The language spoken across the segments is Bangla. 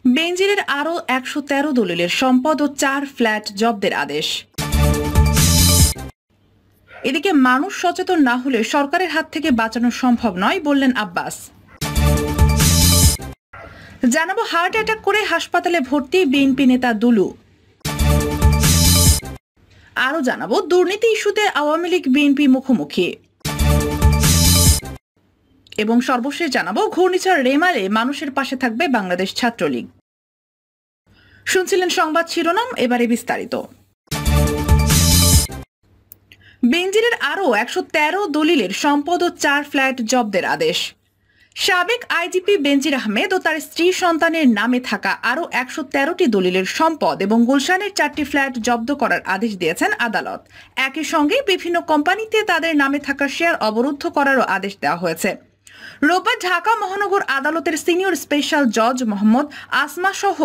বেনজিরের আরও ১১৩ দলিলের সম্পদ ও ৪ ফ্ল্যাট জব্দের আদেশ। এদিকে মানুষ সচেতন না হলে সরকারের হাত থেকে বাঁচানো সম্ভব নয় বললেন আব্বাস। জানাবো হার্ট অ্যাটাক করে হাসপাতালে ভর্তি বিএনপি নেতা দুলু। আরও জানাবো দুর্নীতি ইস্যুতে আওয়ামী লীগ বিএনপি মুখোমুখি। এবং সর্বশেষ জানাবো ঘূর্ণিঝড় রেমালে মানুষের পাশে থাকবে বাংলাদেশ ছাত্রলীগ। শুনছিলেন সংবাদ শিরোনাম, এবারে বিস্তারিত। বেনজিরের আরও ১১৩ দলিলের সম্পদ ও ৪ ফ্ল্যাট জব্দের আদেশ। সাবেক আইজিপি বেনজির আহমেদ ও তার স্ত্রী সন্তানের নামে থাকা আরও ১১৩টি দলিলের সম্পদ এবং গুলশানের ৪টি ফ্ল্যাট জব্দ করার আদেশ দিয়েছেন আদালত। একই সঙ্গে বিভিন্ন কোম্পানিতে তাদের নামে থাকা শেয়ার অবরুদ্ধ করারও আদেশ দেওয়া হয়েছে। রোববার ঢাকা মহানগর আদালতের সিনিয়র স্পেশাল জজ মোহাম্মদ আসমা সহ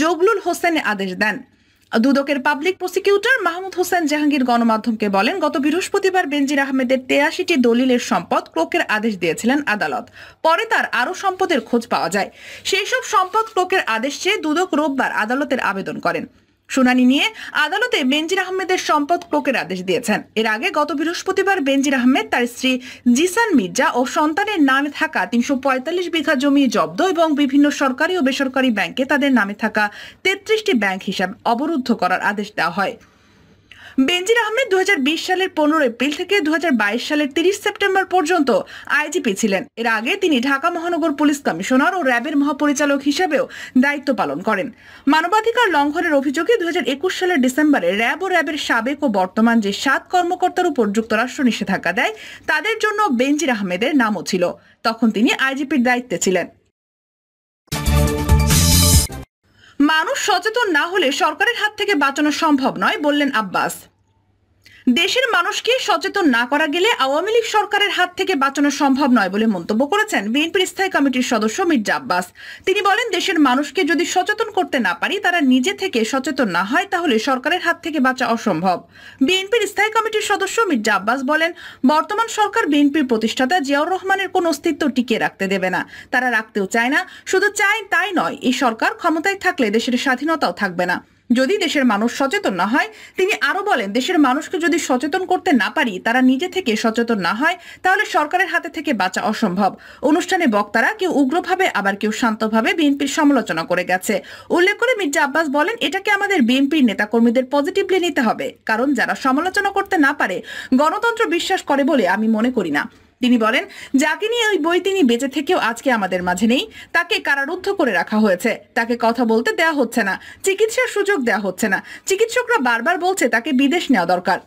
জগলুল হোসেন আদেশ দেন। দুদকের পাবলিক প্রসিকিউটর মাহমুদ হোসেন জাহাঙ্গীর গণমাধ্যমকে বলেন, গত বৃহস্পতিবার বেনজির আহমেদের ৮৩টি দলিলের সম্পদ ক্রোকের আদেশ দিয়েছিলেন আদালত। পরে তার আরও সম্পদের খোঁজ পাওয়া যায়। সেই সব সম্পদ ক্রোকের আদেশ চেয়ে দুদক রোববার আদালতের আবেদন করেন। শুনানি নিয়ে আদালতে বেনজির আহমেদের সম্পদ ক্রোকের আদেশ দিয়েছেন। এর আগে গত বৃহস্পতিবার বেনজির আহমেদ তার স্ত্রী জিসান মির্জা ও সন্তানের নামে থাকা ৩৪৫ বিঘা জমি জব্দ এবং বিভিন্ন সরকারি ও বেসরকারি ব্যাংকে তাদের নামে থাকা ৩৩টি ব্যাংক হিসাব অবরুদ্ধ করার আদেশ দেওয়া হয়। বেনজির আহমেদ ২০২০ সালের ১৫ এপ্রিল থেকে ২০২২ সালের ৩০ সেপ্টেম্বর পর্যন্ত আইজিপি ছিলেন। এর আগে তিনি ঢাকা মহানগর পুলিশ কমিশনার ও র্যাবের মহাপরিচালক হিসেবেও দায়িত্ব পালন করেন। মানবাধিকার লঙ্ঘনের অভিযোগে ২০২১ সালের ডিসেম্বরে র্যাব ও র্যাবের সাবেক ও বর্তমান যে ৭ কর্মকর্তার উপর যুক্তরাষ্ট্র নিষেধাজ্ঞা দেয় তাদের জন্য বেনজির আহমেদের নামও ছিল। তখন তিনি আইজিপির দায়িত্বে ছিলেন। মানুষ সচেতন না হলে সরকারের হাত থেকে বাঁচানো সম্ভব নয় বললেন আব্বাস। দেশের মানুষকে সচেতন না করা গেলে আওয়ামী লীগ সরকারের হাত থেকে বাঁচানো সম্ভব নয় বলে মন্তব্য করেছেন বিএনপির স্থায়ী কমিটির সদস্য মির্জা আব্বাস। তিনি বলেন, দেশের মানুষকে যদি সচেতন করতে না পারি, তারা নিজে থেকে সচেতন না হয়, তাহলে সরকারের হাত থেকে বাঁচা অসম্ভব। বিএনপির স্থায়ী কমিটির সদস্য মির্জা আব্বাস বলেন, বর্তমান সরকার বিএনপির প্রতিষ্ঠাতা জিয়াউর রহমানের কোন অস্তিত্ব টিকিয়ে রাখতে দেবে না। তারা রাখতেও চায় না। শুধু চায় তাই নয়, এই সরকার ক্ষমতায় থাকলে দেশের স্বাধীনতাও থাকবে না যদি দেশের মানুষ সচেতন না হয়। তিনি আরো বলেন, দেশের মানুষকে যদি সচেতন করতে না পারি, তারা নিজে থেকে সচেতন না হয়, তাহলে সরকারের হাতে থেকে বাঁচা অসম্ভব। অনুষ্ঠানে বক্তারা কেউ উগ্রভাবে আবার কেউ শান্তভাবে বিএনপির সমালোচনা করে গেছে। উল্লেখ করে মির্জা আব্বাস বলেন, এটাকে আমাদের বিএনপির নেতাকর্মীদের পজিটিভলি নিতে হবে, কারণ যারা সমালোচনা করতে না পারে গণতন্ত্র বিশ্বাস করে বলে আমি মনে করি না। তিনি বলেন, যাকে নিয়ে ওই বই তিনি বেঁচে থেকেও আজকে আমাদের মাঝে নেই, তাকে কারারুদ্ধ করে রাখা হয়েছে। তাকে কথা বলতে দেয়া হচ্ছে না, চিকিৎসার সুযোগ দেয়া হচ্ছে না। চিকিৎসকরা বারবার বলছে তাকে বিদেশ নেওয়া দরকার,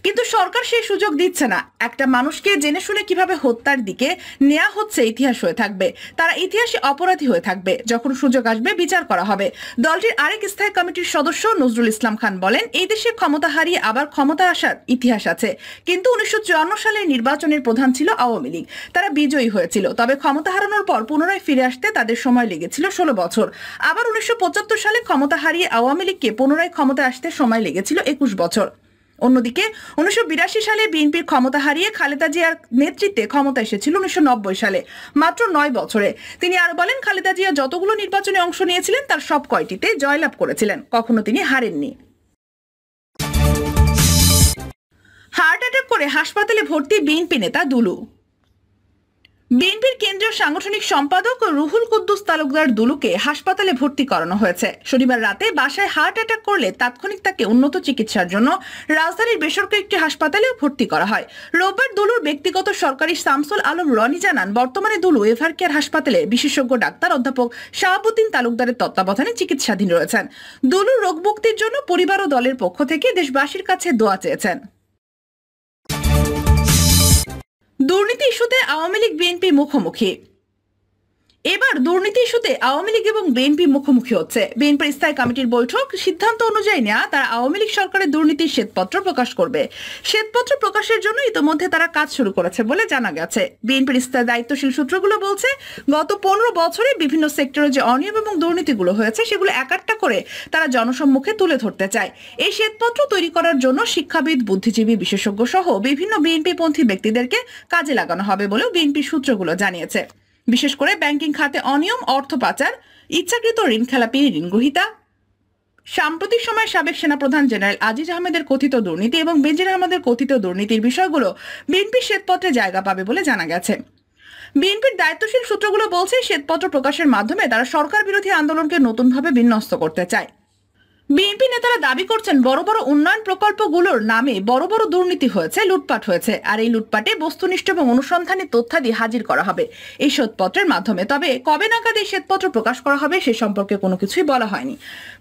কিন্তু সরকার সেই সুযোগ দিচ্ছে না। একটা মানুষকে জেনে শুনে কিভাবে হত্যার দিকে নেওয়া হচ্ছে ইতিহাস হয়ে থাকবে। তারা ইতিহাসে অপরাধী হয়ে থাকবে। যখন সুযোগ আসবে বিচার করা হবে। দলটির আরেক স্থায়ী কমিটির সদস্য নজরুল ইসলাম খান বলেন, এই দেশে ক্ষমতা হারিয়ে আবার ক্ষমতা আসার ইতিহাস আছে, কিন্তু ১৯৫৪ সালের নির্বাচনের প্রধান ছিল আওয়ামী লীগ। তারা বিজয়ী হয়েছিল, তবে ক্ষমতা হারানোর পর পুনরায় ফিরে আসতে তাদের সময় লেগেছিল ১৬ বছর। আবার ১৯৭৫ সালে ক্ষমতা হারিয়ে আওয়ামী লীগকে পুনরায় ক্ষমতায় আসতে সময় লেগেছিল ২১ বছর। অন্যদিকে ১৯৮২ সালে বিএনপির ক্ষমতা হারিয়ে খালেদা জিয়ার নেতৃত্বে ক্ষমতা এসেছিল ১৯৯০ সালে, মাত্র ৯ বছরে। তিনি আরো বলেন, খালেদা জিয়া যতগুলো নির্বাচনে অংশ নিয়েছিলেন তার সব কয়টিতে জয়লাভ করেছিলেন, কখনো তিনি হারেননি। হার্ট অ্যাটাক করে হাসপাতালে ভর্তি বিএনপি নেতা দুলু। বিএনপির কেন্দ্রীয় সাংগঠনিক সম্পাদক রুহুল কুদ্দুস তালুকদার দুলুকে হাসপাতালে ভর্তি করানো হয়েছে। শনিবার রাতে বাসায় হার্ট অ্যাটাক করলে তাৎক্ষণিক তাকে উন্নত চিকিৎসার জন্য রাজধানীর বেসরকারি একটি হাসপাতালে ভর্তি করা হয়। রোববার দুলুর ব্যক্তিগত সরকারি শামসুল আলম রনি জানান, বর্তমানে দুলু এভার কেয়ার হাসপাতালে বিশেষজ্ঞ ডাক্তার অধ্যাপক শাহাবুদ্দিন তালুকদারের তত্ত্বাবধানে চিকিৎসাধীন রয়েছেন। দুলুর রোগ মুক্তির জন্য পরিবার ও দলের পক্ষ থেকে দেশবাসীর কাছে দোয়া চেয়েছেন। দুর্নীতি ইস্যুতে আওয়ামী লীগ বিএনপি মুখোমুখি। এবার দুর্নীতি ইস্যুতে আওয়ামী লীগ এবং বিএনপি মুখোমুখি হচ্ছে। বিএনপির স্থায়ী কমিটির বৈঠক সিদ্ধান্ত অনুযায়ী নেওয়া তারা আওয়ামী লীগ সরকারের দুর্নীতির শ্বেতপত্র প্রকাশ করবে। শ্বেতপত্র প্রকাশের জন্য ইতিমধ্যে তারা কাজ শুরু করেছে বলে জানা গেছে। বিএনপির স্থায়ী দায়িত্বশীল সূত্রগুলো বলছে, গত ১৫ বছরে বিভিন্ন সেক্টরে যে অনিয়ম এবং দুর্নীতিগুলো হয়েছে সেগুলো এক একটা করে তারা জনসম্মুখে তুলে ধরতে চায়। এই শ্বেতপত্র তৈরি করার জন্য শিক্ষাবিদ, বুদ্ধিজীবী, বিশেষজ্ঞ সহ বিভিন্ন বিএনপি পন্থী ব্যক্তিদেরকে কাজে লাগানো হবে বলেও বিএনপি সূত্রগুলো জানিয়েছে। বিশেষ করে ব্যাংকিং খাতে অনিয়ম, অর্থ পাচার, ইচ্ছাকৃত ঋণ খেলাপি, ঋণ গ্রহীতা, সাম্প্রতিক সময়ে সাবেক সেনাপ্রধান জেনারেল আজিজ আহমেদের কথিত দুর্নীতি এবং বেনজির আহমেদের কথিত দুর্নীতির বিষয়গুলো বিএনপির শ্বেতপত্রে জায়গা পাবে বলে জানা গেছে। বিএনপির দায়িত্বশীল সূত্রগুলো বলছে, শ্বেতপত্র প্রকাশের মাধ্যমে তারা সরকার বিরোধী আন্দোলনকে নতুনভাবে বিন্যস্ত করতে চায়। বিএনপি নেতারা দাবি করছেন, বড় বড় উন্নয়ন প্রকল্পগুলোর নামে বড় বড় দুর্নীতি হয়েছে, লুটপাট হয়েছে, আর এই লুটপাটে বস্তুনিষ্ঠ এবং অনুসন্ধানী তথ্যাদি হাজির করা হবে এই শ্বেতপত্রের মাধ্যমে। তবে কবে নাগাদ এই শ্বেতপত্র প্রকাশ করা হবে সে সম্পর্কে কোনো কিছুই বলা হয়নি।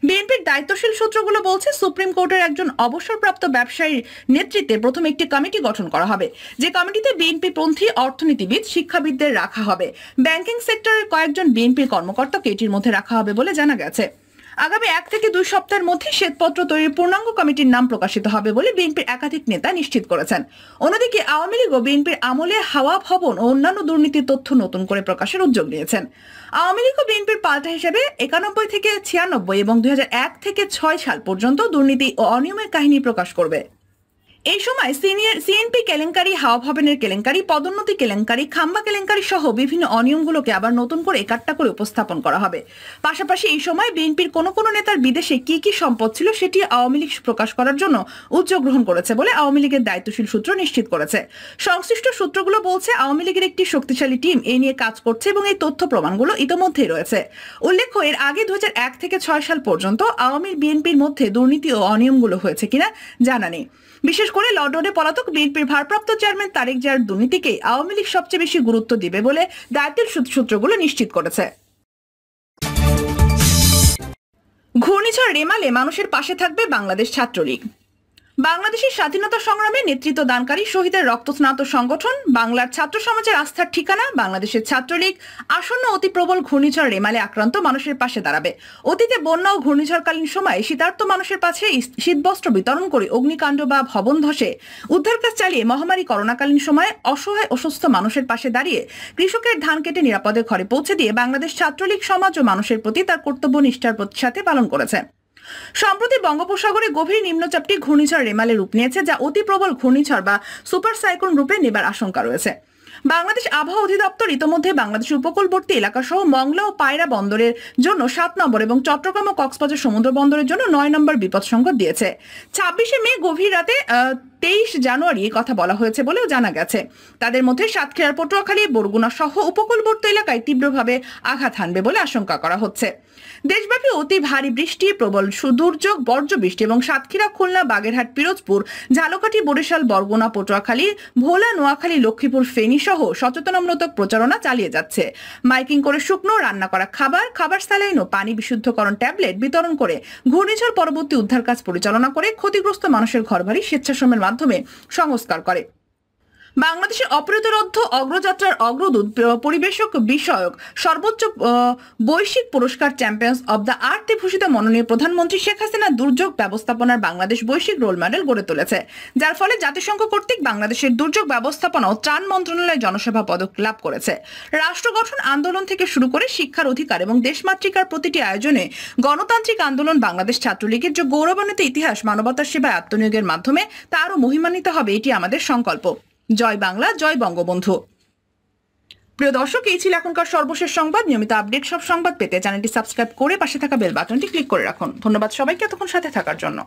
বিএনপির দায়িত্বশীল সূত্রগুলো বলছে, সুপ্রিম কোর্টের একজন অবসরপ্রাপ্ত ব্যবসায়ীর নেতৃত্বে প্রথমে একটি কমিটি গঠন করা হবে, যে কমিটিতে বিএনপি পন্থী অর্থনীতিবিদ, শিক্ষাবিদদের রাখা হবে। ব্যাংকিং সেক্টরের কয়েকজন বিএনপির কর্মকর্তাকে এটির মধ্যে রাখা হবে বলে জানা গেছে। আগামী 1 থেকে 2 সপ্তাহের মধ্যে শ্বেতপত্র তৈরির পূর্ণাঙ্গ কমিটির নাম প্রকাশিত হবে বলে বিএনপির একাধিক নেতা নিশ্চিত করেছেন। অন্যদিকে আওয়ামী লীগ ও বিএনপির আমলে হাওয়া ভবন ও অন্যান্য দুর্নীতির তথ্য নতুন করে প্রকাশের উদ্যোগ নিয়েছেন। আওয়ামী লীগ ও বিএনপির পাল্টা হিসেবে 91 থেকে 96 এবং 2001 থেকে 6 সাল পর্যন্ত দুর্নীতি ও অনিয়মের কাহিনী প্রকাশ করবে। এই সময় সিএনপি কেলেঙ্কারি, হাওয়া ভবনের কেলেঙ্কারি, পদোন্নতি কেলেঙ্কারি, খাম্বা কেলেঙ্কারি সহ বিভিন্ন অনিয়মগুলোকে আবার নতুন করে একাট্টা করে উপস্থাপন করা হবে। পাশাপাশি এই সময় বিএনপির কোন নেতার বিদেশে কি কি সম্পদ ছিল সেটি আওয়ামী লীগ প্রকাশ করার জন্য উদ্যোগ গ্রহণ করেছে বলে আওয়ামী লীগের দায়িত্বশীল সূত্র নিশ্চিত করেছে। সংশ্লিষ্ট সূত্রগুলো বলছে, আওয়ামী লীগের একটি শক্তিশালী টিম এই নিয়ে কাজ করছে এবং এই তথ্য প্রমাণগুলো ইতোমধ্যেই রয়েছে। উল্লেখ্য, এর আগে 2001 থেকে 6 সাল পর্যন্ত আওয়ামী বিএনপির মধ্যে দুর্নীতি ও অনিয়মগুলো হয়েছে কিনা জানা নেই। বিশেষ করে লন্ডনে পলাতক বিএনপির ভারপ্রাপ্ত চেয়ারম্যান তারেক জিয়ার দুর্নীতিকে আওয়ামী লীগ সবচেয়ে বেশি গুরুত্ব দিবে বলে দায়িত্বের সূত্রগুলো নিশ্চিত করেছে। ঘূর্ণিঝড় রেমালে মানুষের পাশে থাকবে বাংলাদেশ ছাত্রলীগ। বাংলাদেশের স্বাধীনতা সংগ্রামে নেতৃত্ব দানকারী শহীদের রক্তস্নাত সংগঠন বাংলার ছাত্র সমাজের আস্থার ঠিকানা বাংলাদেশের ছাত্রলীগ আসন্ন অতি প্রবল ঘূর্ণিঝড় রেমালে আক্রান্ত মানুষের পাশে দাঁড়াবে। অতীতে বন্যা ও ঘূর্ণিঝড়কালীন সময়ে শীতার্ত মানুষের পাশে শীতবস্ত্র বিতরণ করে অগ্নিকাণ্ড বা ভবন ধসে উদ্ধার কাজ চালিয়ে মহামারী করোনাকালীন সময়ে অসহায় অসুস্থ মানুষের পাশে দাঁড়িয়ে কৃষকের ধান কেটে নিরাপদে ঘরে পৌঁছে দিয়ে বাংলাদেশ ছাত্রলীগ সমাজ ও মানুষের প্রতি তার কর্তব্য নিষ্ঠার সাথে পালন করেছে। সম্প্রতি বঙ্গোপসাগরে গভীর নিম্নচাপটি ঘূর্ণিঝড় রেমালে রূপ নিয়েছে, যা অতি প্রবল ঘূর্ণিঝড় বা সুপার সাইক্লোন রূপে নেবার আশঙ্কা রয়েছে। বাংলাদেশ আবহাওয়া অধিদপ্তর ইতোমধ্যে বাংলাদেশের উপকূলবর্তী এলাকা সহ মংলা ও পায়রা বন্দরের জন্য 7 নম্বর এবং চট্টগ্রাম ও কক্সবাজার সমুদ্র বন্দরের জন্য 9 নম্বর বিপদ সংকেত দিয়েছে। 26 মে গভীর রাতে 23 জানুয়ারি কথা বলা হয়েছে বলেও জানা গেছে। তাদের মধ্যে সাতক্ষীরার পটুয়াখালী, বরগুনা সহ উপকূলবর্তী এলাকায় তীব্রভাবে আঘাত হানবে বলে আশঙ্কা করা হচ্ছে। দেশব্যাপী অতি ভারী বৃষ্টি, প্রবল দুর্যোগ, বর্জ্য বৃষ্টি এবং সাতক্ষীরা, খুলনা, বাগেরহাট, পিরোজপুর, ঝালকাঠি, বরিশাল, বরগুনা, পটুয়াখালী, ভোলা, নোয়াখালী, লক্ষ্মীপুর, ফেনী সহ সচেতনামূলক প্রচারণা চালিয়ে যাচ্ছে। মাইকিং করে শুকনো রান্না করা খাবার স্যালাইন ও পানি বিশুদ্ধকরণ ট্যাবলেট বিতরণ করে ঘূর্ণিঝড় পরবর্তী উদ্ধার কাজ পরিচালনা করে ক্ষতিগ্রস্ত মানুষের ঘরবাড়ি স্বেচ্ছাশ্রমের মাধ্যমে সংস্কার করে। বাংলাদেশের অপ্রতিরোধ্য অগ্রযাত্রার অগ্রদূত, পরিবেশক বিষয়ক সর্বোচ্চ বৈশ্বিক পুরস্কার চ্যাম্পিয়ন্স অব দ্য আর্থে ভূষিত মাননীয় প্রধানমন্ত্রী শেখ হাসিনা দুর্যোগ ব্যবস্থাপনার বাংলাদেশ বৈশ্বিক রোল মডেল গড়ে তুলেছে, যার ফলে জাতিসংঘ কর্তৃক বাংলাদেশের দুর্যোগ ব্যবস্থাপনা ও ত্রাণ মন্ত্রণালয় জনসেবা পদক লাভ করেছে। রাষ্ট্র গঠন আন্দোলন থেকে শুরু করে শিক্ষার অধিকার এবং দেশমাতৃকার প্রতিটি আয়োজনে গণতান্ত্রিক আন্দোলন বাংলাদেশ ছাত্রলীগের যে গৌরবান্বিত ইতিহাস মানবতার সেবায় আত্মনিয়োগের মাধ্যমে তা আরও মহিমান্বিত হবে, এটি আমাদের সংকল্প। জয় বাংলা, জয় বঙ্গবন্ধু। প্রিয় দর্শক, এই ছিল এখনকার সর্বশেষ সংবাদ। নিয়মিত আপডেট সব সংবাদ পেতে চ্যানেলটি সাবস্ক্রাইব করে পাশে থাকা বেল বাটনটি ক্লিক করে রাখুন। ধন্যবাদ সবাইকে এতক্ষণ সাথে থাকার জন্য।